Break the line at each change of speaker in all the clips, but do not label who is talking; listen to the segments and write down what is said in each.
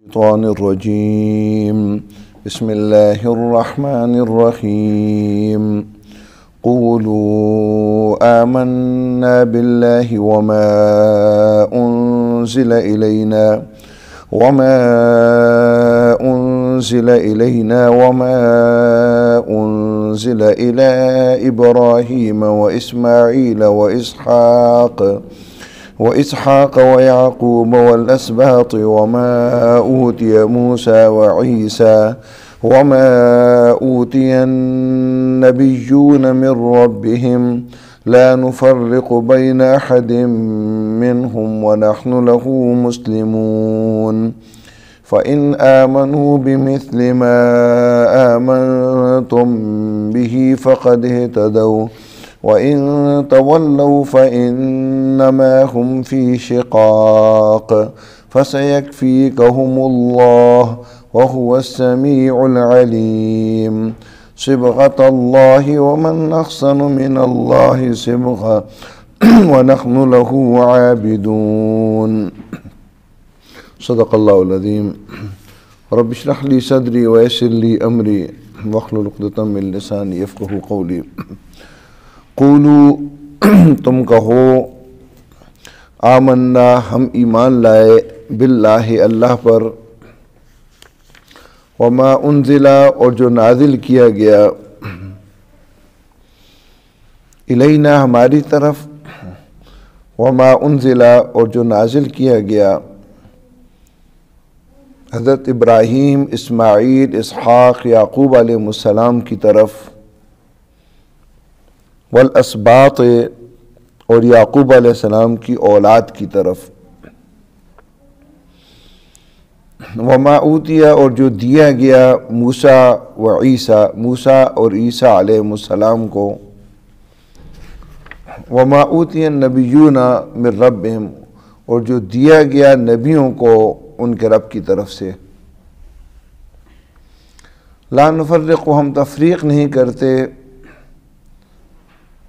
الشيطان الرجيم بسم الله الرحمن الرحيم قولوا آمنا بالله وما أنزل إلينا وما أنزل إلى إبراهيم وإسماعيل وإسحاق ويعقوب والأسباط وما أوتي موسى وعيسى وما أوتي النبيون من ربهم لا نفرق بين أحد منهم ونحن له مسلمون فإن آمنوا بمثل ما آمنتم به فقد اهتدوا وَإِن تَوَلَّوْا فَإِنَّمَا هُمْ فِي شِقَاقٍ فَسَيَكْفِيكَهُمُ اللَّهُ وَهُوَ السَّمِيعُ الْعَلِيمُ صِبْغَةَ اللَّهِ وَمَنْ أَحْسَنُ مِنَ اللَّهِ صِبْغَةً وَنَحْنُ لَهُ عَابِدُونَ صدق اللہ العظیم رب اشرح لی صدری ویسر لی امری واحلل عقدۃ من لسانی یفقہوا قولی قولو تم کہو آمنا ہم ایمان لائے باللہ اللہ پر وما انزل اور جو نازل کیا گیا الینا ہماری طرف وما انزل اور جو نازل کیا گیا حضرت ابراہیم اسماعیل اسحاق یعقوب علیہ السلام کی طرف والاسباط اور یعقوب علیہ السلام کی اولاد کی طرف وما اوتیا اور جو دیا گیا موسیٰ و عیسیٰ موسیٰ اور عیسیٰ علیہ السلام کو وما اوتی النبیون من ربہم اور جو دیا گیا نبیوں کو ان کے رب کی طرف سے لا نفرق ہم تفریق نہیں کرتے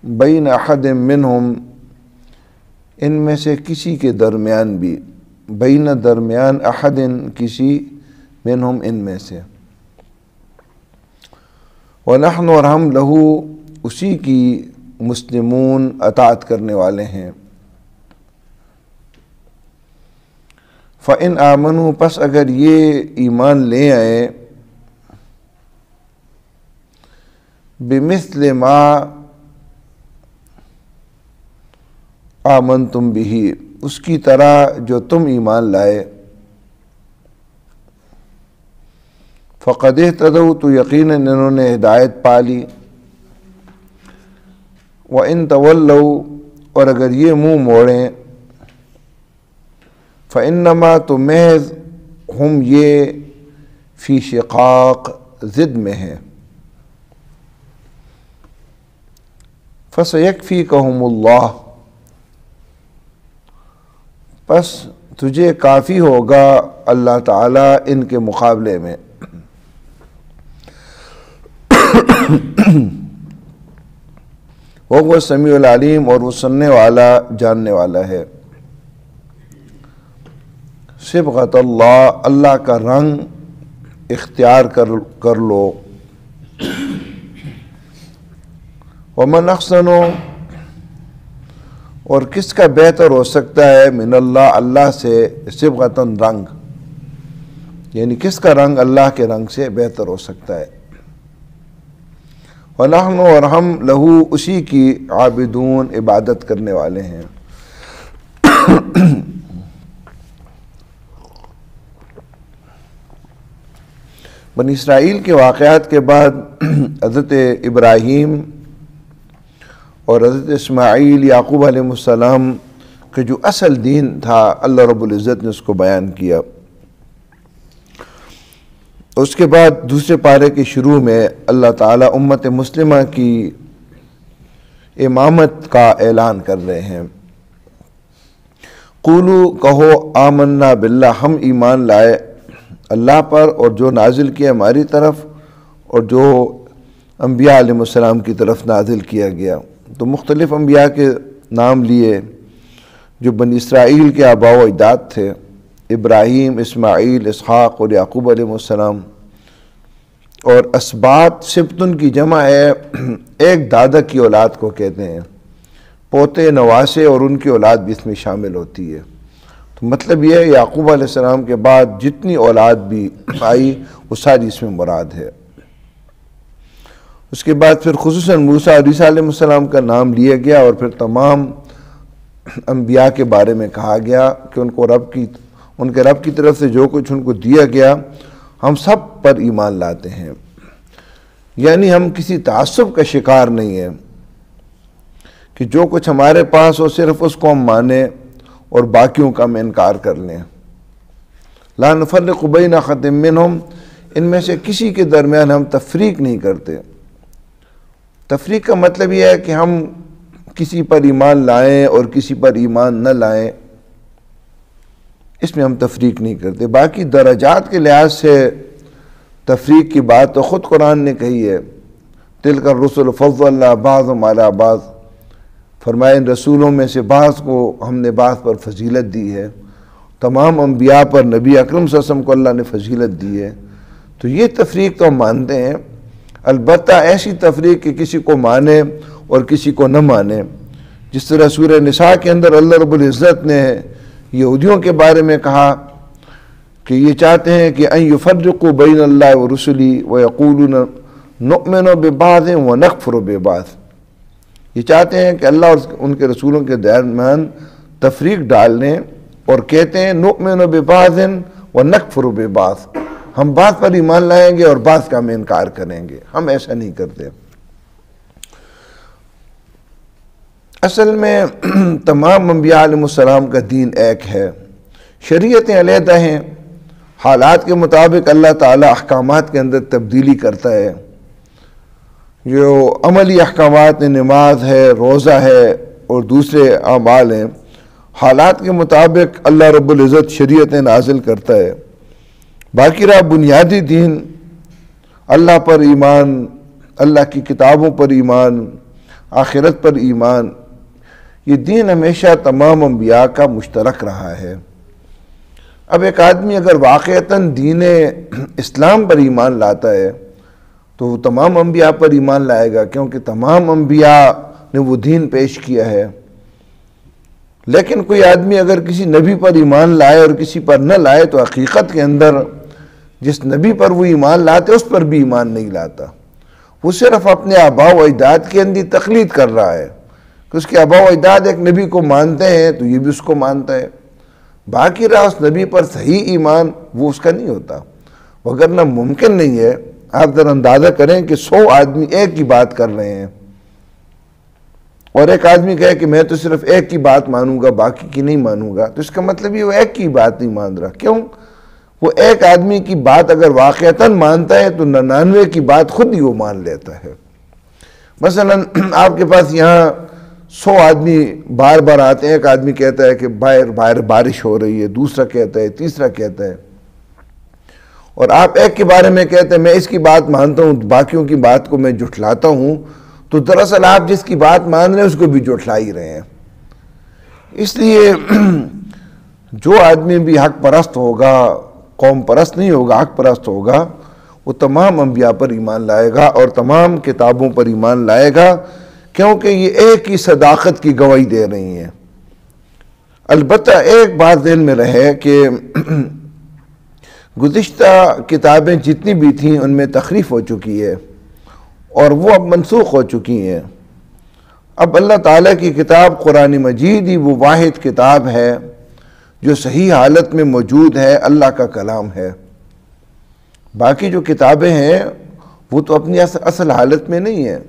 بین احد منہم ان میں سے کسی کے درمیان بھی بین درمیان احد کسی منہم ان میں سے ونحن اور ہم لہو اسی کی مسلمون اطاعت کرنے والے ہیں فَإِنْ آمَنُوا پس اگر یہ ایمان لے آئے بِمِثْلِ مَا آمنتم بھی اس کی طرح جو تم ایمان لائے فقد اہتدوا تو یقیناً انہوں نے ہدایت پا لی وَإِن تَوَلَّوْا اور اگر یہ منہ موڑیں فَإِنَّمَا تو محض ہم یہ فی شقاق ضد میں ہیں فَسَيَكْفِيكَهُمُ اللَّهُ پس تجھے کافی ہوگا اللہ تعالیٰ ان کے مقابلے میں وہ سمیع العلیم اور وہ سننے والا جاننے والا ہے صبغۃ اللہ اللہ کا رنگ اختیار کر لو ومن احسن اور کس کا بہتر ہو سکتا ہے من اللہ اللہ سے صبغۃً رنگ یعنی کس کا رنگ اللہ کے رنگ سے بہتر ہو سکتا ہے وَنَحْنُ اور ہم لہو اسی کی عابدون عبادت کرنے والے ہیں بنی اسرائیل کے واقعات کے بعد حضرت ابراہیم اور حضرت اسماعیل یعقوب علیہ السلام کے جو اصل دین تھا اللہ رب العزت نے اس کو بیان کیا اس کے بعد دوسرے پارے کے شروع میں اللہ تعالیٰ امت مسلمہ کی امامت کا اعلان کر رہے ہیں قولو کہو آمنا باللہ ہم ایمان لائے اللہ پر اور جو نازل کیا ہماری طرف اور جو انبیاء علیہ السلام کی طرف نازل کیا گیا تو مختلف انبیاء کے نام لیے جو بنی اسرائیل کے آباء و اجداد تھے ابراہیم، اسماعیل، اسحاق اور یعقوب علیہ السلام، اور اسباط سبتن کی جمع ہے، ایک دادا کی اولاد کو کہتے ہیں، پوتے، نواسے اور ان کی اولاد بھی اس میں شامل ہوتی ہے۔ تو مطلب یہ ہے یعقوب علیہ السلام کے بعد جتنی اولاد بھی آئی وہ ساری اس میں مراد ہے۔ اس کے بعد پھر خصوصاً موسیٰ اور عیسیٰ علیہ السلام کا نام لیا گیا، اور پھر تمام انبیاء کے بارے میں کہا گیا کہ ان کے رب کی طرف سے جو کچھ ان کو دیا گیا ہم سب پر ایمان لاتے ہیں، یعنی ہم کسی تعصب کا شکار نہیں ہیں کہ جو کچھ ہمارے پاس ہو صرف اس کو ہم مانیں اور باقیوں کا ہم انکار کر لیں۔ لا نفرق بین احد منہم، ان میں سے کسی کے درمیان ہم تفریق نہیں کرتے۔ تفریق کا مطلب یہ ہے کہ ہم کسی پر ایمان لائیں اور کسی پر ایمان نہ لائیں، اس میں ہم تفریق نہیں کرتے۔ باقی درجات کے لحاظ سے تفریق کی بات تو خود قرآن نے کہی ہے، تلک الرسل فضلنا بعضهم علی بعض، فرمائے ان رسولوں میں سے بعض کو ہم نے بعض پر فضیلت دی ہے۔ تمام انبیاء پر نبی اکرم صلی اللہ علیہ وسلم کو اللہ نے فضیلت دی ہے، تو یہ تفریق تو ہم مانتے ہیں، البتہ ایسی تفریق کہ کسی کو مانے اور کسی کو نہ مانے، جس طرح سورہ نساء کے اندر اللہ رب العزت نے یہودیوں کے بارے میں کہا کہ یہ چاہتے ہیں کہ ان یفرقوا بین اللہ ورسلہ ویقولون نؤمن ببعض ونکفر ببعض، یہ چاہتے ہیں کہ اللہ اور ان کے رسولوں کے درمیان تفریق ڈال دیں اور کہتے ہیں نؤمن ببعض ونکفر ببعض، ہم بعض پر ایمان لائیں گے اور بعض کا ہم انکار کریں گے۔ ہم ایسا نہیں کرتے۔ اصل میں تمام انبیاء علیہ السلام کا دین ایک ہے، شریعتیں علیحدہ ہیں، حالات کے مطابق اللہ تعالیٰ احکامات کے اندر تبدیلی کرتا ہے۔ جو عملی احکامات نماز ہے، روزہ ہے اور دوسرے اعمال ہیں، حالات کے مطابق اللہ رب العزت شریعتیں نازل کرتا ہے۔ باقی رہا بنیادی دین، اللہ پر ایمان، اللہ کی کتابوں پر ایمان، آخرت پر ایمان، یہ دین ہمیشہ تمام انبیاء کا مشترک رہا ہے۔ اب ایک آدمی اگر واقعتاً دین اسلام پر ایمان لاتا ہے تو وہ تمام انبیاء پر ایمان لائے گا، کیونکہ تمام انبیاء نے وہ دین پیش کیا ہے۔ لیکن کوئی آدمی اگر کسی نبی پر ایمان لائے اور کسی پر نہ لائے تو حقیقت کے اندر جس نبی پر وہ ایمان لاتے اس پر بھی ایمان نہیں لاتا، وہ صرف اپنے آباء و اجداد کے اندر تقلید کر رہا ہے کہ اس کے آباء و اجداد ایک نبی کو مانتے ہیں تو یہ بھی اس کو مانتا ہے، باقی رہا اس نبی پر صحیح ایمان وہ اس کا نہیں ہوتا، وگرنہ ممکن نہیں ہے۔ آپ ذرا اندازہ کریں کہ 100 آدمی ایک ہی بات کر رہے ہیں اور ایک آدمی کہے کہ میں تو صرف ایک کی بات مانوں گا باقی کی نہیں مانوں گا، تو اس کا مطلب یہ وہ ایک کی بات نہیں مان رہا۔ کیوں؟ وہ ایک آدمی کی بات اگر واقعتاً مانتا ہے تو 99 کی بات خود ہی وہ مان لیتا ہے۔ مثلا آپ کے پاس یہاں 100 آدمی بار بار آتے ہیں، ایک آدمی کہتا ہے کہ باہر بارش ہو رہی ہے، دوسرا کہتا ہے، تیسرا کہتا ہے، اور آپ ایک کے بارے میں کہتے ہیں میں اس کی بات مانتا ہوں باقیوں کی بات کو میں جھٹلاتا ہوں، تو دراصل آپ جس کی بات مان رہے ہیں اس کو بھی جھٹلا ہی رہے ہیں۔ اس لیے جو آدمی بھی حق پرست ہوگا، قوم پرست نہیں ہوگا، حق پرست ہوگا، وہ تمام انبیاء پر ایمان لائے گا اور تمام کتابوں پر ایمان لائے گا، کیونکہ یہ ایک ہی صداقت کی گواہی دے رہی ہیں۔ البتہ ایک بات ذہن میں رہے کہ گزشتہ کتابیں جتنی بھی تھیں ان میں تحریف ہو چکی ہے اور وہ اب منسوخ ہو چکی ہیں۔ اب اللہ تعالیٰ کی کتاب قرآن مجید ہی وہ واحد کتاب ہے جو صحیح حالت میں موجود ہے، اللہ کا کلام ہے۔ باقی جو کتابیں ہیں وہ تو اپنی اصل حالت میں نہیں ہیں،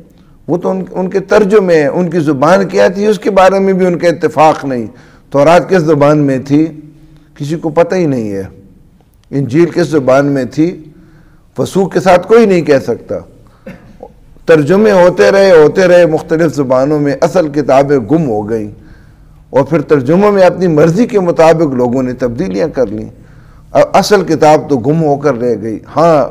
وہ تو ان کے ترجمے ہیں، ان کی زبان کیا تھی اس کے بارے میں بھی ان کا اتفاق نہیں۔ تورات کس زبان میں تھی کسی کو پتہ ہی نہیں ہے، انجیل کس زبان میں تھی وثوق کے ساتھ کوئی نہیں کہہ سکتا۔ ترجمے ہوتے رہے مختلف زبانوں میں، اصل کتابیں گم ہو گئیں اور پھر ترجموں میں اپنی مرضی کے مطابق لوگوں نے تبدیلیاں کر لیں، اصل کتاب تو گم ہو کر رہ گئی۔ ہاں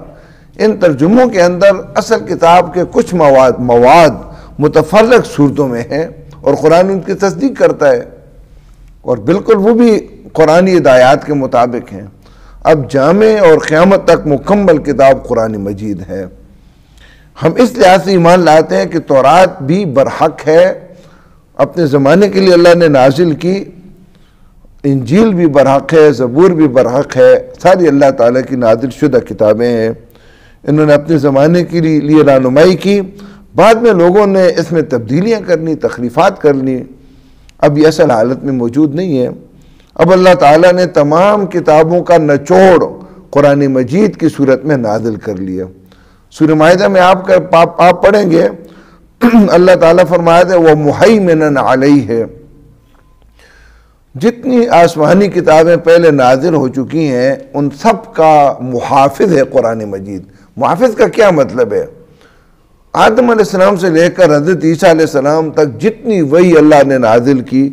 ان ترجموں کے اندر اصل کتاب کے کچھ مواد متفرق صورتوں میں ہیں اور قرآن ان کی تصدیق کرتا ہے، اور بالکل وہ بھی قرآنی ہدایات کے مطابق ہیں۔ اب جامع اور قیامت تک مکمل کتاب قرآن مجید ہے۔ ہم اس لحاظ سے ایمان لاتے ہیں کہ تورات بھی برحق ہے، اپنے زمانے کے لیے اللہ نے نازل کی، انجیل بھی برحق ہے، زبور بھی برحق ہے، ساری اللہ تعالیٰ کی نازل شدہ کتابیں ہیں۔ انہوں نے اپنے زمانے کے لیے رہنمائی کی، بعد میں لوگوں نے اس میں تبدیلیاں کرنی، تخریفات کرنی، اب یہ اصل حالت میں موجود نہیں ہے۔ اب اللہ تعالیٰ نے تمام کتابوں کا نچوڑ قرآن مجید کی صورت میں نازل کر لیا۔ سورہ مائدہ میں آپ پڑھیں گے، اللہ تعالیٰ فرمایا ہے وَمُحَيْمِنًا عَلَيْهِ، جتنی آسمانی کتابیں پہلے نازل ہو چکی ہیں ان سب کا محافظ ہے قرآن مجید۔ محافظ کا کیا مطلب ہے؟ آدم علیہ السلام سے لے کر حضرت عیسیٰ علیہ السلام تک جتنی وحی اللہ نے نازل کی،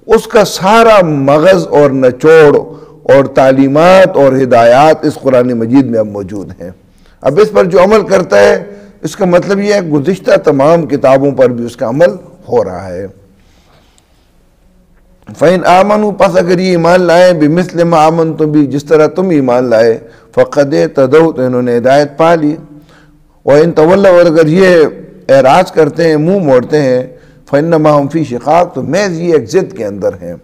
اس کا سارا مغز اور نچوڑ اور تعلیمات اور ہدایات اس قرآن مجید میں اب موجود ہیں۔ اب اس پر جو عمل کرتا ہے، اس کا مطلب یہ ہے گزشتہ تمام کتابوں پر بھی اس کا عمل ہو رہا ہے۔ فَإِنْ آمَنُوا، پس اگر یہ ایمان لائے، بِمِثْلِ مَا آمَنْتُمْ بِهِ، جس طرح تم ایمان لائے، فَقَدْ اهْتَدَوْا، تو انہوں نے ہدایت پا لی۔ وَإِنْ تَوَلَّوْا، اور اگر یہ اعراض کرتے ہیں، منہ موڑتے ہیں، فَإِنَّمَا هُمْ فِي شِقَاقٍ، تو محض یہ ایک ضد کے اندر ہیں۔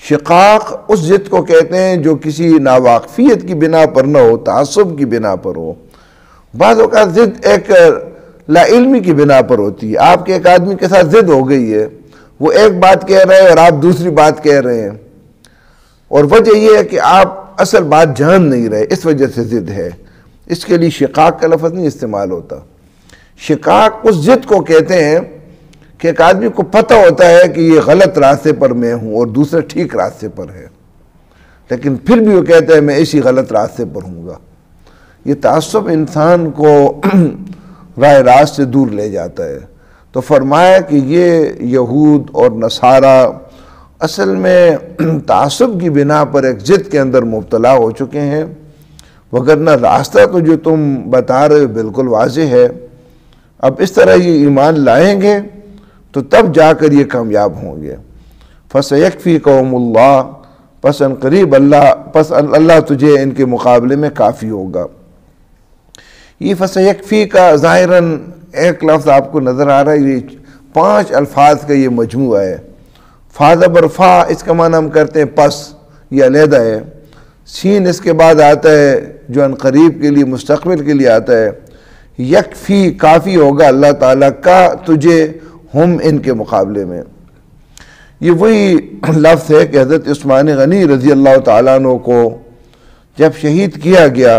شقاق اس ضد کو کہتے ہیں جو کسی ناواقفیت کی بنا پر نہ ہو، تعصب کی بنا پر ہو۔ بعض اوقات ضد ایک لا علمی کی بنا پر ہوتی ہے۔ آپ کے ایک آدمی کے ساتھ ضد ہو گئی ہے، وہ ایک بات کہہ رہے ہیں اور آپ دوسری بات کہہ رہے ہیں، اور وجہ یہ ہے کہ آپ اصل بات جان نہیں رہے، اس وجہ سے ضد ہے۔ اس کے لیے شقاق کا لفظ نہیں استعمال ہوتا۔ شقاق اس ضد کو کہتے ہیں کہ ایک آدمی کو پتہ ہوتا ہے کہ یہ غلط راستے پر میں ہوں اور دوسرا ٹھیک راستے پر ہے، لیکن پھر بھی وہ کہتا ہے میں اسی غلط راستے پر ہوں گا۔ یہ تعصب انسان کو راہ راست سے دور لے جاتا ہے۔ تو فرمایا کہ یہ یہود اور نصارہ اصل میں تعصب کی بنا پر ایک ضد کے اندر مبتلا ہو چکے ہیں، وگرنہ راستہ تو جو تم بتا رہے ہو بالکل واضح ہے۔ اب اس طرح یہ ایمان لائیں گے تو تب جا کر یہ کامیاب ہوں گے۔ فَسَيَكْفِيكَهُمُ اللَّهُ، پس ان قریب اللہ تجھے ان کے مقابلے میں کافی ہوگا۔ یہ فَسَيَكْفِي کا ظاہراً ایک لفظ آپ کو نظر آ رہا ہے، یہ 5 الفاظ کا یہ مجموعہ ہے۔ فا زبر فا، اس کا معنی ہم کرتے ہیں پس، یہ علیحدہ ہے۔ سین اس کے بعد آتا ہے جو ان قریب کے لیے، مستقبل کے لیے آتا ہے۔ یکفی، کافی ہوگا اللہ تعالیٰ کا تجھے، ہم ان کے مقابلے میں۔ یہ وہی لفظ ہے کہ حضرت عثمان غنی رضی اللہ تعالیٰ عنہ کو جب شہید کیا گیا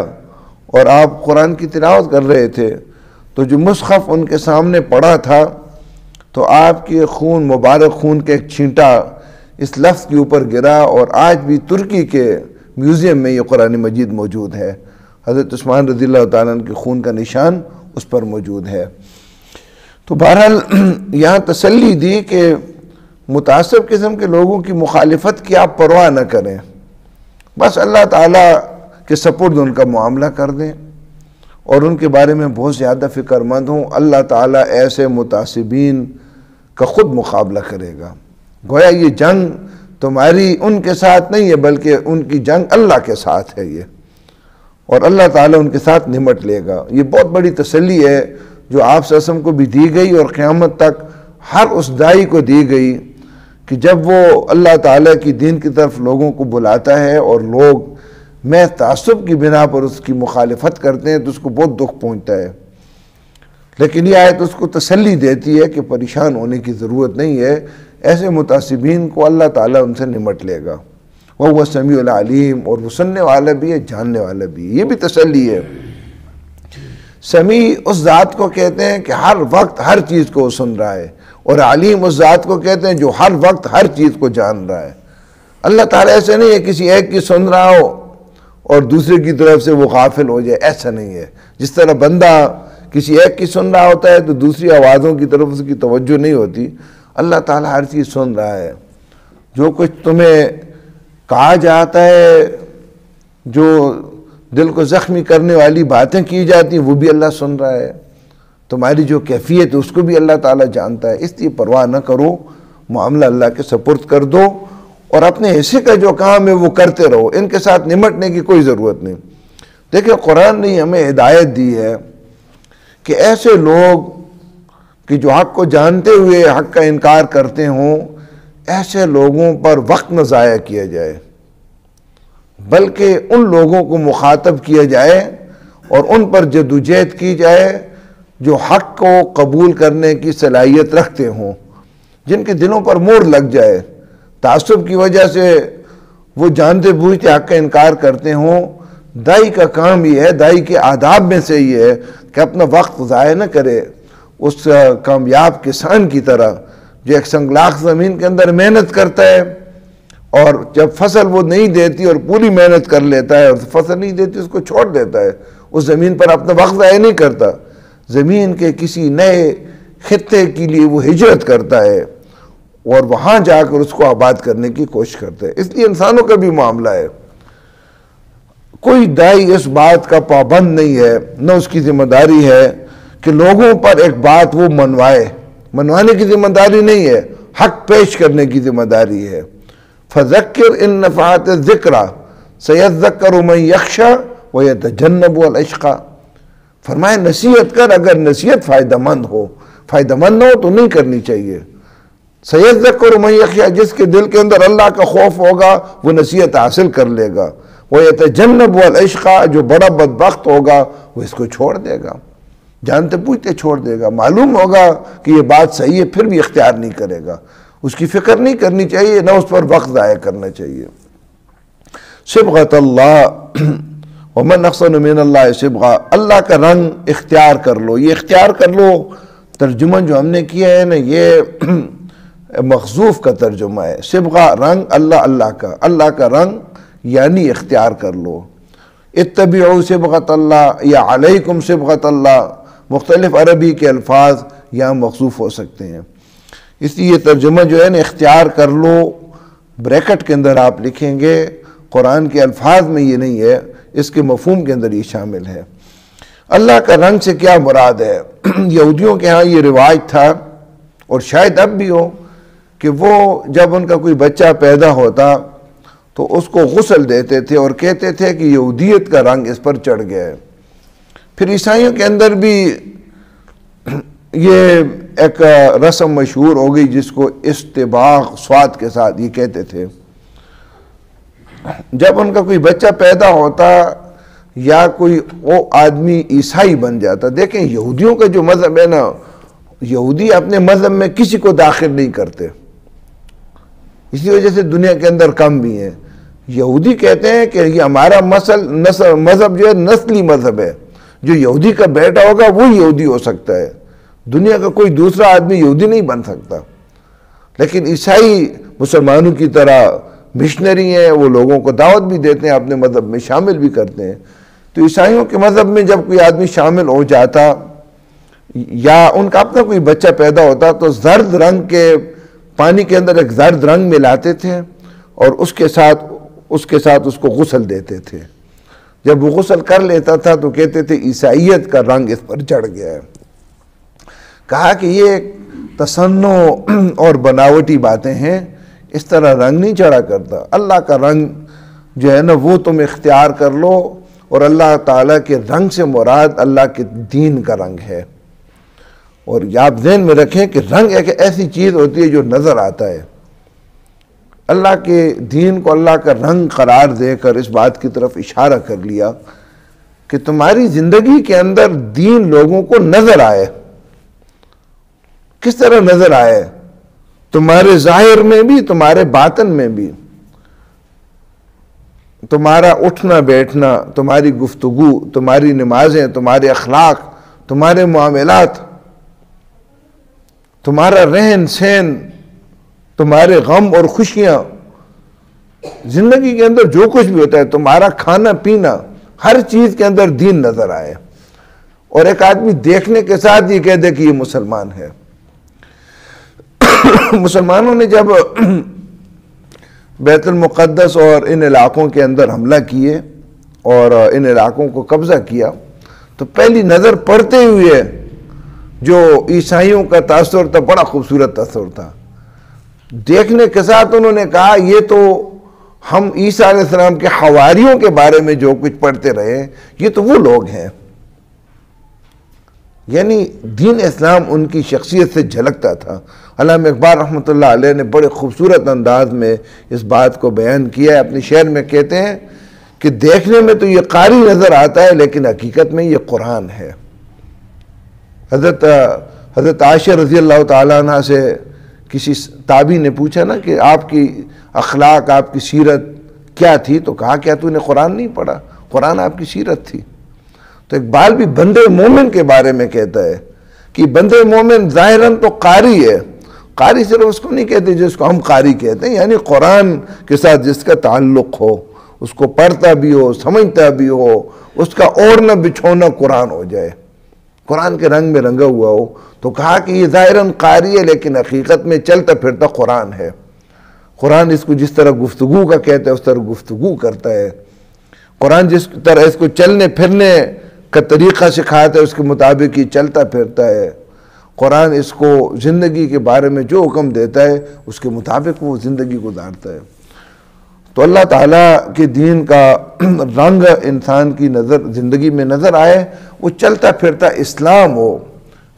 اور آپ قرآن کی تلاوت کر رہے تھے تو جو مصحف ان کے سامنے پڑا تھا تو آپ کے خون، مبارک خون کا ایک چھینٹا اس لفظ کے اوپر گرا، اور آج بھی ترکی کے میوزیم میں یہ قرآن مجید موجود ہے۔ حضرت عثمان رضی اللہ تعالیٰ عنہ کے خون کا نشان اس پر موجود ہے۔ تو بہرحال یہاں تسلی دی کہ متعصب قسم کے لوگوں کی مخالفت کی آپ پرواہ نہ کریں، بس اللہ تعالیٰ کے سپرد ان کا معاملہ کر دیں اور ان کے بارے میں بہت زیادہ فکر مند ہوں۔ اللہ تعالیٰ ایسے متعصبین کا خود مقابلہ کرے گا۔ گویا یہ جنگ تمہاری ان کے ساتھ نہیں ہے، بلکہ ان کی جنگ اللہ کے ساتھ ہے یہ، اور اللہ تعالیٰ ان کے ساتھ نمٹ لے گا۔ یہ بہت بڑی تسلی ہے جو آپ صلی اللہ علیہ وسلم کو بھی دی گئی اور قیامت تک ہر اس داعی کو دی گئی کہ جب وہ اللہ تعالیٰ کی دین کی طرف لوگوں کو بلاتا ہے اور لوگ میں تعصب کی بنا پر اس کی مخالفت کرتے ہیں تو اس کو بہت دکھ پہنچتا ہے، لیکن یہ آیت اس کو تسلی دیتی ہے کہ پریشان ہونے کی ضرورت نہیں ہے، ایسے متعصبین کو اللہ تعالیٰ ان سے نمٹ لے گا۔ وہ سمیع العلیم، اور وہ سننے والا بھی ہے، جاننے والا بھی ہے، یہ بھی تسلی ہے۔ سمیع اس ذات کو کہتے ہیں کہ ہر وقت ہر چیز کو سن رہا ہے، اور علیم اس ذات کو کہتے ہیں جو ہر وقت ہر چیز کو جان رہا ہے۔ اللہ تعالیٰ ایسے نہیں ہے کسی ایک کی سن رہا ہو اور دوسرے کی طرف سے وہ غافل ہو جائے، ایسا نہیں ہے۔ جس طرح بندہ کسی ایک کی سن رہا ہوتا ہے تو دوسری آوازوں کی طرف اس کی توجہ نہیں ہوتی، اللہ تعالیٰ ہر چیز سن رہا ہے۔ جو کچھ تمہیں کہا جاتا ہے، جو دل کو زخمی کرنے والی باتیں کی جاتی ہیں، وہ بھی اللہ سن رہا ہے۔ تمہاری جو کیفیت ہے اس کو بھی اللہ تعالیٰ جانتا ہے، اس لیے پرواہ نہ کرو، معاملہ اللہ کے سپرد کر دو اور اپنے حصے کا جو کام ہے وہ کرتے رہو، ان کے ساتھ نمٹنے کی کوئی ضرورت نہیں۔ دیکھیں قرآن نے ہمیں ہدایت دی ہے کہ ایسے لوگ کہ جو حق کو جانتے ہوئے حق کا انکار کرتے ہوں، ایسے لوگوں پر وقت نہ ضائع کیا جائے، بلکہ ان لوگوں کو مخاطب کیا جائے اور ان پر جدوجہد کی جائے جو حق کو قبول کرنے کی صلاحیت رکھتے ہوں، جن کے دلوں پر مہر لگ جائے، تعصب کی وجہ سے وہ جانتے بوجھتے حق کا انکار کرتے ہوں۔ دائی کا کام یہ ہے، دائی کے آداب میں سے یہ ہے کہ اپنا وقت ضائع نہ کرے، اس کامیاب کسان کی طرح جو ایک سنگلاخ زمین کے اندر محنت کرتا ہے، اور جب فصل وہ نہیں دیتی اور پوری محنت کر لیتا ہے اور فصل نہیں دیتی اس کو چھوڑ دیتا ہے، اس زمین پر اپنا وقت ضائع نہیں کرتا، زمین کے کسی نئے خطے کے لیے وہ ہجرت کرتا ہے اور وہاں جا کر اس کو آباد کرنے کی کوشش کرتا ہے۔ اس لیے انسانوں کا بھی معاملہ ہے، کوئی دائی اس بات کا پابند نہیں ہے، نہ اس کی ذمہ داری ہے کہ لوگوں پر ایک بات وہ منوانے کی ذمہ داری نہیں ہے، حق پیش کرنے کی ذمہ داری ہے۔ فذکر ان نفعت الذکرى سیذکر من یخشی ویتجنبها الاشقی، فرمائے نصیحت کر، اگر نصیحت فائدہ مند نہ ہو تو نہیں کرنی چاہیے۔ سیذکر من یخشی، جس کے دل کے اندر اللہ کا خوف ہوگا وہ نصیحت حاصل کر لے گا، ویتجنبها الاشقی، جو بڑا بدبخت ہوگا وہ اس کو چھوڑ دے گا، جانتے پوچھتے چھوڑ دے گا، معلوم ہوگا کہ یہ بات صحیح ہے پھر بھی اختیار نہیں کرے گا، اس کی فکر نہیں کرنی چاہیے، نہ اس پر وقت ضائع کرنا چاہیے۔ صبغۃ اللہ ومن احسن من اللہ صبغہ، اللہ کا رنگ اختیار کر لو۔ یہ اختیار کر لو ترجمہ جو ہم نے کیا ہے نا، یہ مخزوف کا ترجمہ ہے۔ صبغہ رنگ، اللہ کا رنگ یعنی اختیار کر لو۔ اتبعوا صبغۃ اللہ یا علیکم صبغۃ اللہ، مختلف عربی کے الفاظ یہاں مخزوف ہو سکتے ہیں، اس لیے یہ ترجمہ جو ہے نا اختیار کر لو، بریکٹ کے اندر آپ لکھیں گے، قرآن کے الفاظ میں یہ نہیں ہے، اس کے مفہوم کے اندر یہ شامل ہے۔ اللہ کا رنگ سے کیا مراد ہے؟ یہودیوں کے ہاں یہ رواج تھا اور شاید اب بھی ہو کہ وہ جب ان کا کوئی بچہ پیدا ہوتا تو اس کو غسل دیتے تھے اور کہتے تھے کہ یہودیت کا رنگ اس پر چڑھ گیا ہے۔ پھر عیسائیوں کے اندر بھی یہ ایک رسم مشہور ہو گئی جس کو استباغ صاد کے ساتھ یہ کہتے تھے، جب ان کا کوئی بچہ پیدا ہوتا یا کوئی وہ آدمی عیسائی بن جاتا۔ دیکھیں یہودیوں کا جو مذہب ہے نا، یہودی اپنے مذہب میں کسی کو داخل نہیں کرتے، اسی وجہ سے دنیا کے اندر کم بھی ہیں۔ یہودی کہتے ہیں کہ یہ ہمارا مذہب جو ہے نسلی مذہب ہے، جو یہودی کا بیٹا ہوگا وہ یہودی ہو سکتا ہے، دنیا کا کوئی دوسرا آدمی یہودی نہیں بن سکتا۔ لیکن عیسائی مسلمانوں کی طرح مشنری ہیں، وہ لوگوں کو دعوت بھی دیتے ہیں، اپنے مذہب میں شامل بھی کرتے ہیں۔ تو عیسائیوں کے مذہب میں جب کوئی آدمی شامل ہو جاتا یا ان کا اپنا کوئی بچہ پیدا ہوتا تو زرد رنگ کے پانی کے اندر ایک زرد رنگ ملاتے تھے اور اس کے ساتھ اس کو غسل دیتے تھے۔ جب وہ غسل کر لیتا تھا تو کہتے تھے عیسائیت کا رنگ اس پر چڑھ گیا ہے۔ کہا کہ یہ تصنع اور بناوٹی باتیں ہیں، اس طرح رنگ نہیں چڑھا کرتا۔ اللہ کا رنگ جو ہے نا وہ تم اختیار کر لو، اور اللہ تعالیٰ کے رنگ سے مراد اللہ کے دین کا رنگ ہے۔ اور آپ ذہن میں رکھیں کہ رنگ ایک ایسی چیز ہوتی ہے جو نظر آتا ہے۔ اللہ کے دین کو اللہ کا رنگ قرار دے کر اس بات کی طرف اشارہ کر لیا کہ تمہاری زندگی کے اندر دین لوگوں کو نظر آئے۔ کس طرح نظر آئے؟ تمہارے ظاہر میں بھی، تمہارے باطن میں بھی، تمہارا اٹھنا بیٹھنا، تمہاری گفتگو، تمہاری نمازیں، تمہارے اخلاق، تمہارے معاملات، تمہارا رہن سہن، تمہارے غم اور خوشیاں، زندگی کے اندر جو کچھ بھی ہوتا ہے، تمہارا کھانا پینا، ہر چیز کے اندر دین نظر آئے، اور ایک آدمی دیکھنے کے ساتھ یہ کہہ دے کہ یہ مسلمان ہے۔ مسلمانوں نے جب بیت المقدس اور ان علاقوں کے اندر حملہ کیے اور ان علاقوں کو قبضہ کیا تو پہلی نظر پڑتے ہوئے جو عیسائیوں کا تاثر تھا بڑا خوبصورت تاثر تھا۔ دیکھنے کے ساتھ انہوں نے کہا یہ تو ہم عیسیٰ علیہ السلام کے حواریوں کے بارے میں جو کچھ پڑھتے رہے یہ تو وہ لوگ ہیں. یعنی دین اسلام ان کی شخصیت سے جھلکتا تھا. علامہ اقبال رحمۃ اللہ علیہ نے بڑے خوبصورت انداز میں اس بات کو بیان کیا ہے. اپنے شعر میں کہتے ہیں کہ دیکھنے میں تو یہ قاری نظر آتا ہے لیکن حقیقت میں یہ قرآن ہے. حضرت عائشہ رضی اللہ تعالیٰ عنہ سے کسی تابعی نے پوچھا نا کہ آپ کی اخلاق، آپ کی سیرت کیا تھی؟ تو کہا کیا تو نے قرآن نہیں پڑھا؟ قرآن آپ کی سیرت تھی. تو اقبال بھی بندے مومن کے بارے میں کہتا ہے کہ بندے مومن ظاہراً تو قاری ہے. قاری صرف اس کو نہیں کہتے جس کو ہم قاری کہتے ہیں، یعنی قرآن کے ساتھ جس کا تعلق ہو، اس کو پڑھتا بھی ہو، سمجھتا بھی ہو، اس کا اوڑھنا بچھونا قرآن ہو جائے، قرآن کے رنگ میں رنگا ہوا ہو. تو کہا کہ یہ ظاہراً قاری ہے لیکن حقیقت میں چلتا پھرتا قرآن ہے. قرآن اس کو جس طرح گفتگو کا کہتا ہے اس طرح گفتگو کرتا ہے. قرآن جس طرح اس کو چلنے پھرنے کا طریقہ سکھاتا ہے اس کے مطابق ہی چلتا پھرتا ہے. قرآن اس کو زندگی کے بارے میں جو حکم دیتا ہے اس کے مطابق وہ زندگی گزارتا ہے. تو اللہ تعالیٰ کے دین کا رنگ انسان کی زندگی میں نظر آئے، وہ چلتا پھرتا اسلام ہو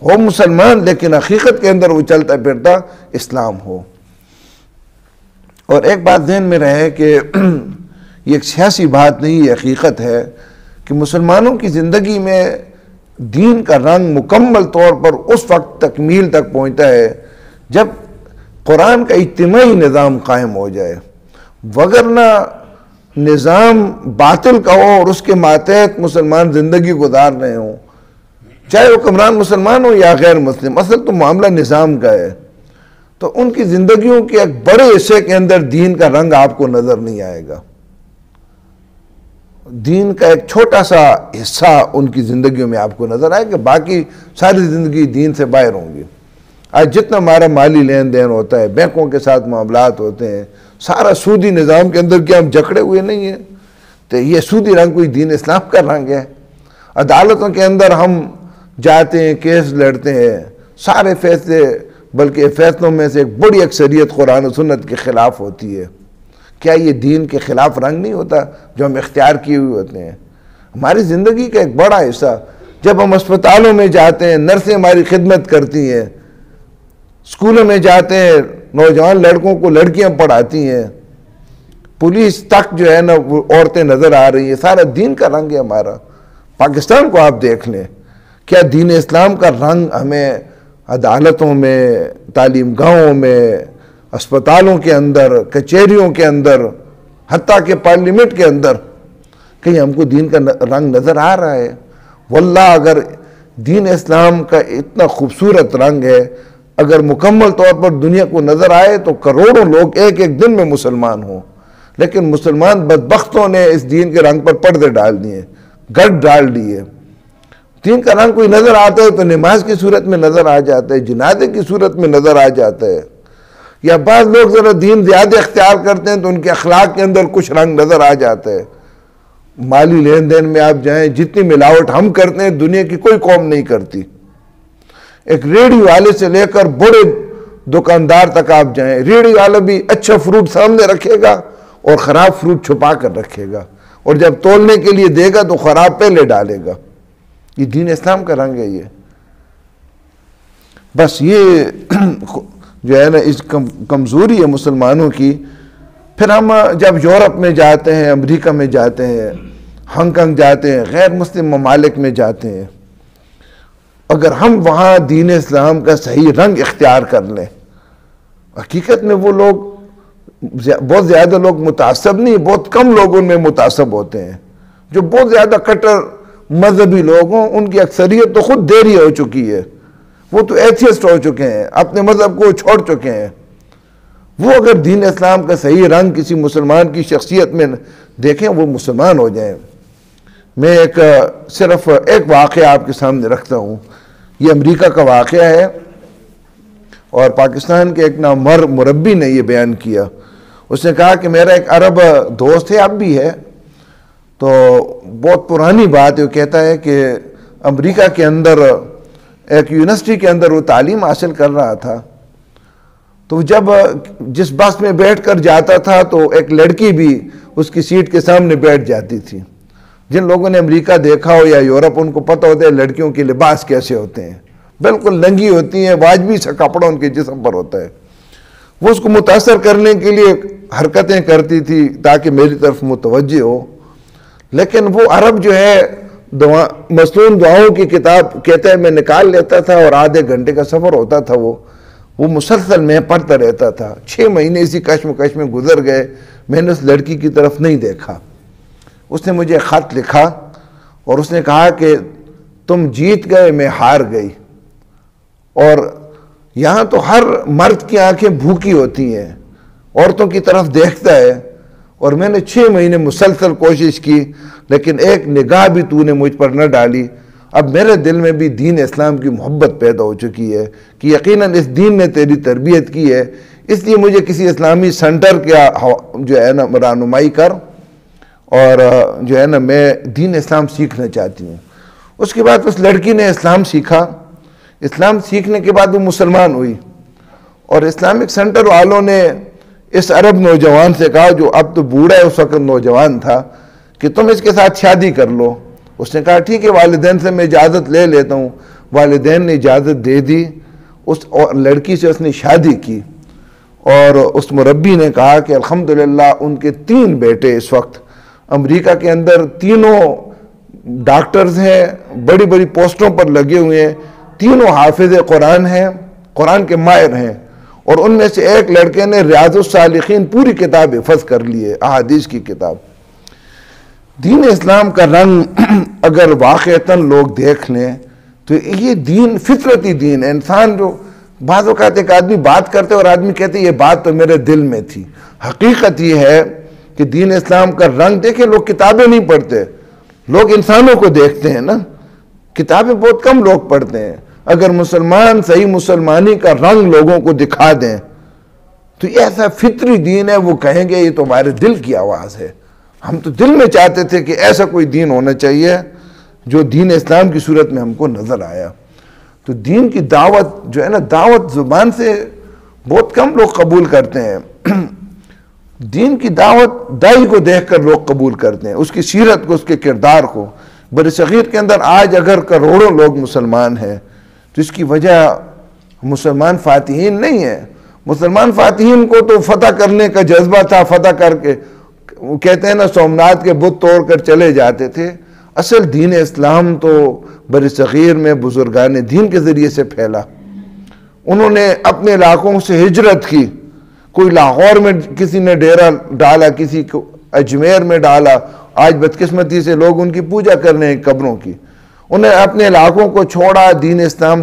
مسلمان لیکن حقیقت کے اندر وہ چلتا پھرتا اسلام ہو. اور ایک بات ذہن میں رہے کہ یہ ایک سیاسی بات نہیں، یہ حقیقت ہے کہ مسلمانوں کی زندگی میں دین کا رنگ مکمل طور پر اس وقت تکمیل تک پہنچتا ہے جب قرآن کا اجتماعی نظام قائم ہو جائے. وگرنہ نظام باطل کا ہو اور اس کے ماتحت مسلمان زندگی گزار رہے ہوں، چاہے حکمران مسلمان ہو یا غیر مسلم، اصل تو معاملہ نظام کا ہے، تو ان کی زندگیوں کے ایک بڑے حصے کے اندر دین کا رنگ آپ کو نظر نہیں آئے گا. دین کا ایک چھوٹا سا حصہ ان کی زندگیوں میں آپ کو نظر آئے گا، باقی ساری زندگی دین سے باہر ہوں گی. آج جتنا ہمارا مالی لین دین ہوتا ہے، بینکوں کے ساتھ معاملات ہوتے ہیں، سارا سودی نظام کے اندر کیا ہم جکڑے ہوئے نہیں ہیں؟ تو یہ سودی رنگ کوئی دین اسلام کا رنگ ہے. عدالتوں کے اندر ہم جاتے ہیں، کیس لڑتے ہیں، سارے فیصلے بلکہ فیصلوں میں سے ایک بڑی اکثریت قرآن و سنت کے خلاف ہوتی ہے. کیا یہ دین کے خلاف رنگ نہیں ہوتا جو ہم اختیار کیے ہوئے ہوتے ہیں؟ ہماری زندگی کا ایک بڑا حصہ، جب ہم اسپتالوں میں جاتے ہیں نرسیں ہماری خدمت کرتی ہیں، اسکولوں میں جاتے ہیں نوجوان لڑکوں کو لڑکیاں پڑھاتی ہیں، پولیس تک جو ہے نا وہ عورتیں نظر آ رہی ہیں، سارا دین کا رنگ ہے ہمارا. پاکستان کو آپ دیکھ لیں، کیا دین اسلام کا رنگ ہمیں عدالتوں میں، تعلیم گاہوں میں، اسپتالوں کے اندر، کچہریوں کے اندر، حتیٰ کہ پارلیمنٹ کے اندر کہیں ہم کو دین کا رنگ نظر آ رہا ہے؟ واللہ اگر دین اسلام کا اتنا خوبصورت رنگ ہے، اگر مکمل طور پر دنیا کو نظر آئے تو کروڑوں لوگ ایک ایک دن میں مسلمان ہوں. لیکن مسلمان بدبختوں نے اس دین کے رنگ پر پردے ڈال دیے، گرد ڈال دیے. دین کا رنگ کوئی نظر آتا ہے تو نماز کی صورت میں نظر آ جاتا ہے، جنازے کی صورت میں نظر آ جاتا ہے، یا بعض لوگ ذرا دین زیادہ اختیار کرتے ہیں تو ان کے اخلاق کے اندر کچھ رنگ نظر آ جاتا ہے. مالی لین دین میں آپ جائیں، جتنی ملاوٹ ہم کرتے ہیں دنیا کی کوئی قوم نہیں کرتی. ایک ریڑھی والے سے لے کر بڑے دکاندار تک آپ جائیں، ریڑھی والا بھی اچھا فروٹ سامنے رکھے گا اور خراب فروٹ چھپا کر رکھے گا، اور جب تولنے کے لیے دے گا تو خراب پہلے ڈالے گا. یہ دین اسلام کا رنگ ہے. یہ بس یہ جو ہے نا اس کمزوری ہے مسلمانوں کی. پھر ہم جب یورپ میں جاتے ہیں، امریکہ میں جاتے ہیں، ہانگ کانگ جاتے ہیں، غیر مسلم ممالک میں جاتے ہیں، اگر ہم وہاں دین اسلام کا صحیح رنگ اختیار کر لیں، حقیقت میں وہ لوگ بہت زیادہ لوگ متعصب نہیں، بہت کم لوگ ان میں متعصب ہوتے ہیں. جو بہت زیادہ کٹر مذہبی لوگ ہوں ان کی اکثریت تو خود دیری ہو چکی ہے، وہ تو ایتھیسٹ ہو چکے ہیں، اپنے مذہب کو چھوڑ چکے ہیں. وہ اگر دین اسلام کا صحیح رنگ کسی مسلمان کی شخصیت میں دیکھیں وہ مسلمان ہو جائیں. میں صرف ایک واقعہ آپ کے سامنے رکھتا ہوں. یہ امریکہ کا واقعہ ہے اور پاکستان کے ایک نامور مربی نے یہ بیان کیا. اس نے کہا کہ میرا ایک عرب دوست ہے، اب بھی ہے، تو بہت پرانی بات ہے. وہ کہتا ہے کہ امریکہ کے اندر ایک یونیورسٹی کے اندر وہ تعلیم حاصل کر رہا تھا، تو جب جس بس میں بیٹھ کر جاتا تھا تو ایک لڑکی بھی اس کی سیٹ کے سامنے بیٹھ جاتی تھی. جن لوگوں نے امریکہ دیکھا ہو یا یورپ ان کو پتہ ہوتا ہے لڑکیوں کے لباس کیسے ہوتے ہیں, بالکل ننگی ہوتی ہیں, واجبی سا کپڑا ان کے جسم پر ہوتا ہے. وہ اس کو متاثر کرنے کے لیے حرکتیں کرتی تھی تاکہ میری طرف متوجہ ہو. لیکن وہ عرب جو ہے مصنون دعاؤں کی کتاب کہتا ہے میں نکال لیتا تھا اور آدھے گھنٹے کا سفر ہوتا تھا, وہ مسلسل میں پڑھتا رہتا تھا. 6 مہینے اسی کشمکش میں گزر گئے, میں نے اس لڑکی کی طرف نہیں دیکھا. اس نے مجھے خط لکھا اور اس نے کہا کہ تم جیت گئے, میں ہار گئی. اور یہاں تو ہر مرد کی آنکھیں بھوکی ہوتی ہیں, عورتوں کی طرف دیکھتا ہے, اور میں نے 6 مہینے مسلسل کوشش کی لیکن ایک نگاہ بھی تو نے مجھ پر نہ ڈالی. اب میرے دل میں بھی دین اسلام کی محبت پیدا ہو چکی ہے کہ یقیناً اس دین نے تیری تربیت کی ہے, اس لیے مجھے کسی اسلامی سنٹر کا جو ہے نا رہنمائی کر, اور جو ہے نا میں دین اسلام سیکھنا چاہتی ہوں. اس کے بعد اس لڑکی نے اسلام سیکھا. اسلام سیکھنے کے بعد وہ مسلمان ہوئی, اور اسلامک سنٹر والوں نے اس عرب نوجوان سے کہا جو اب تو بوڑھا ہے, اس وقت نوجوان تھا, کہ تم اس کے ساتھ شادی کر لو. اس نے کہا ٹھیک ہے والدین سے میں اجازت لے لیتا ہوں. والدین نے اجازت دے دی, اس لڑکی سے اس نے شادی کی. اور اس مربی نے کہا کہ الحمدللہ ان کے 3 بیٹے اس وقت امریکہ کے اندر تینوں ڈاکٹرز ہیں, بڑی بڑی پوسٹوں پر لگے ہوئے ہیں, تینوں حافظ قرآن ہیں, قرآن کے ماہر ہیں. اور ان میں سے ایک لڑکے نے ریاض الصالحین پوری کتاب حفظ کر لی ہے, احادیث کی کتاب. دین اسلام کا رنگ اگر واقعتاً لوگ دیکھ لیں تو یہ دین فطرتی دین ہے. انسان جو بعض اوقات ایک آدمی بات کرتے اور آدمی کہتے یہ بات تو میرے دل میں تھی. حقیقت یہ ہے کہ دین اسلام کا رنگ دیکھیں, لوگ کتابیں نہیں پڑھتے, لوگ انسانوں کو دیکھتے ہیں نا. کتابیں بہت کم لوگ پڑھتے ہیں. اگر مسلمان صحیح مسلمانی کا رنگ لوگوں کو دکھا دیں تو یہ ایسا فطری دین ہے, وہ کہیں گے یہ تو ہمارے دل کی آواز ہے. ہم تو دل میں چاہتے تھے کہ ایسا کوئی دین ہونا چاہیے جو دین اسلام کی صورت میں ہم کو نظر آیا. تو دین کی دعوت جو ہے نا, دعوت زبان سے بہت کم لوگ قبول کرتے ہیں. دین کی دعوت دائی کو دیکھ کر لوگ قبول کرتے ہیں, اس کی سیرت کو, اس کے کردار کو. بر صغیر کے اندر آج اگر کروڑوں لوگ مسلمان ہیں تو اس کی وجہ مسلمان فاتحین نہیں ہے. مسلمان فاتحین کو تو فتح کرنے کا جذبہ تھا, فتح کر کے وہ کہتے ہیں نا سومنات کے بت توڑ کر چلے جاتے تھے. اصل دین اسلام تو بر صغیر میں بزرگان دین کے ذریعے سے پھیلا. انہوں نے اپنے علاقوں سے ہجرت کی. کوئی لاہور میں کسی نے ڈیرا ڈالا, کسی کو اجمیر میں ڈالا. آج بدقسمتی سے لوگ ان کی پوجا کر رہے ہیں قبروں کی. انہیں اپنے علاقوں کو چھوڑا, دین اسلام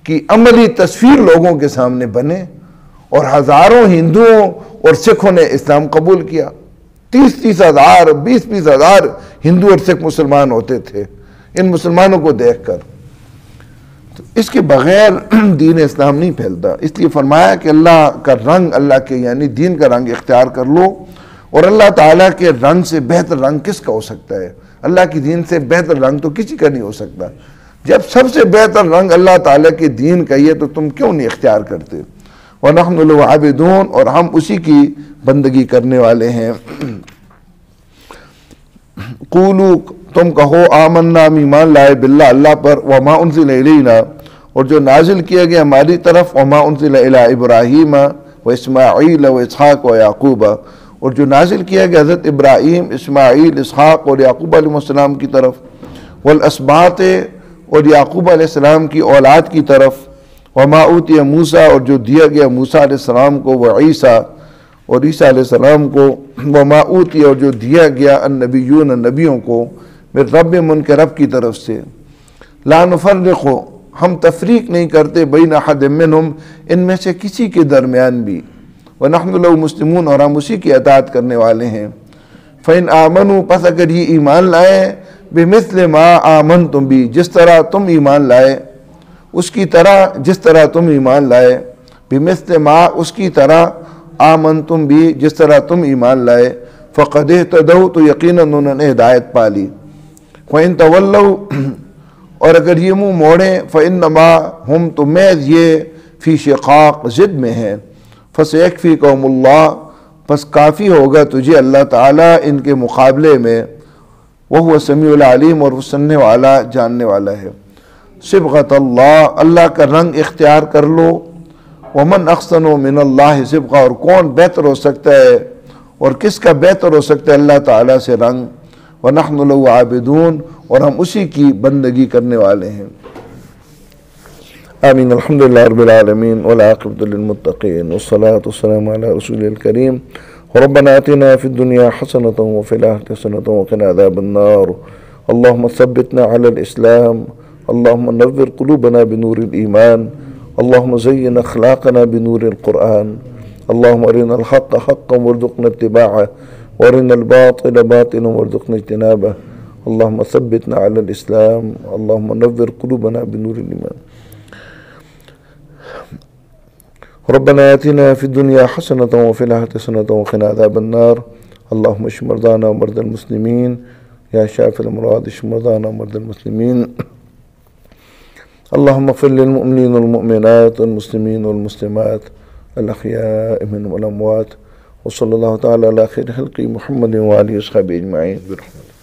کی عملی تصویر لوگوں کے سامنے بنے, اور ہزاروں ہندوؤں اور سکھوں نے اسلام قبول کیا. 30-30 ہزار 20-20 ہزار ہندو اور سکھ مسلمان ہوتے تھے ان مسلمانوں کو دیکھ کر. تو اس کے بغیر دین اسلام نہیں پھیلتا. اس لیے فرمایا کہ اللہ کا رنگ, اللہ کے یعنی دین کا رنگ اختیار کر لو. اور اللہ تعالیٰ کے رنگ سے بہتر رنگ کس کا ہو سکتا ہے؟ اللہ کی دین سے بہتر رنگ تو کسی کا نہیں ہو سکتا. جب سب سے بہتر رنگ اللہ تعالیٰ کے دین کا یہ, تو تم کیوں نہیں اختیار کرتے؟ وَنَحْنُ لَهُ عَابِدُونَ, اور ہم اسی کی بندگی کرنے والے ہیں. قولو, تم کہو, آمنا, ہم ایمان لائے, باللہ, اللہ پر, وما انزل الینا, اور جو نازل کیا گیا ہماری طرف, وما انزل الی ابراہیم و اسماعیل و اسحاق و یعقوب, اور جو نازل کیا گیا حضرت ابراہیم, اسماعیل, اسحاق اور یعقوب علیہ السلام کی طرف, والاسباط, اور یعقوب علیہ السلام کی اولاد کی طرف, وما اوتی موسیٰ, اور جو دیا گیا موسیٰ علیہ السلام کو, وعیسیٰ, اور عیسیٰ علیہ السلام کو, وما اوتی, اور جو دیا گیا النبیون, نبیوں کو, من رب, ان کے رب کی طرف سے, لا نفرق, ہم تفریق نہیں کرتے, بین احد منہم, ان میں سے کسی کے درمیان بھی, وَنَحْنُ لَهُ مُسْلِمُونَ, اور ہم اسی کی اطاعت کرنے والے ہیں. فَإِنْ آمَنُوا, پس اگر یہ ایمان لائے, بِمِثْلِ مَا آمَنْتُمْ بِهِ, جس طرح تم ایمان لائے, اس کی طرح جس طرح تم ایمان لائے, بِمِثْلِ مَا, اس کی طرح, آمَنْتُمْ بِهِ, جس طرح تم ایمان لائے, فَقَدْ اهْتَدَوْا, تو یقیناً انہوں نے ہدایت پا لی. وَإِنْ تَوَلَّوْا, اور اگر یہ منہ موڑیں, فَإِنَّمَا, ہم تو محض یہ, فی شقاق, ضد میں ہیں, فَسَيَكْفِيكَهُمُ اللَّهُ پس کافی ہوگا تجھے اللہ تعالیٰ ان کے مقابلے میں، وَهُوَ السَّمِيعُ الْعَلِيمُ اور وہ سننے والا جاننے والا ہے۔ صبغۃ اللہ، اللہ کا رنگ اختیار کر لو۔ وَمَنْ أَحْسَنُ مِنَ اللَّهِ صِبْغًا اور کون بہتر ہو سکتا ہے اور کس کا بہتر ہو سکتا ہے اللہ تعالیٰ سے رنگ۔ وَنَحْنُ لَهُ عَابِدُونَ اور ہم اسی کی بندگی کرنے والے ہیں۔ آمین۔ الحمدللہ رب العالمین والعاقبۃ للمتقین والصلاة والسلام علی رسول الکریم۔ ربنا آتنا فی الدنیا حسنۃ وفی الآخرۃ حسنۃ وقنا عذاب النار۔ اللہم ثبتنا علی الاسلام، اللہم نور قلوبنا بنور الایمان، اللہم زین اخلاقنا بنور القرآن، اللہم ارنا الحق حقا وارزقنا اتباعه وارنا الباطل باطلا وارزقنا اجتنابه، اللہم ثبتنا علی الاسلام، اللہم نور قلوبنا بنور الایمان۔ ربنا آتنا فی الدنیا حسنۃ وفی الآخرۃ حسنۃ وقنا عذاب النار۔ اللہم اشف مرضانا ومرضى المسلمین، یا شافی الامراض اشف مرضانا ومرضى المسلمین۔ اللہم اغفر للمؤمنین والمؤمنات والمسلمین والمسلمات الاحیاء منهم والاموات، وصلی اللہ تعالی علی خیر خلقہ محمد وآلہ وصحبہ اجمعین برحمتہ۔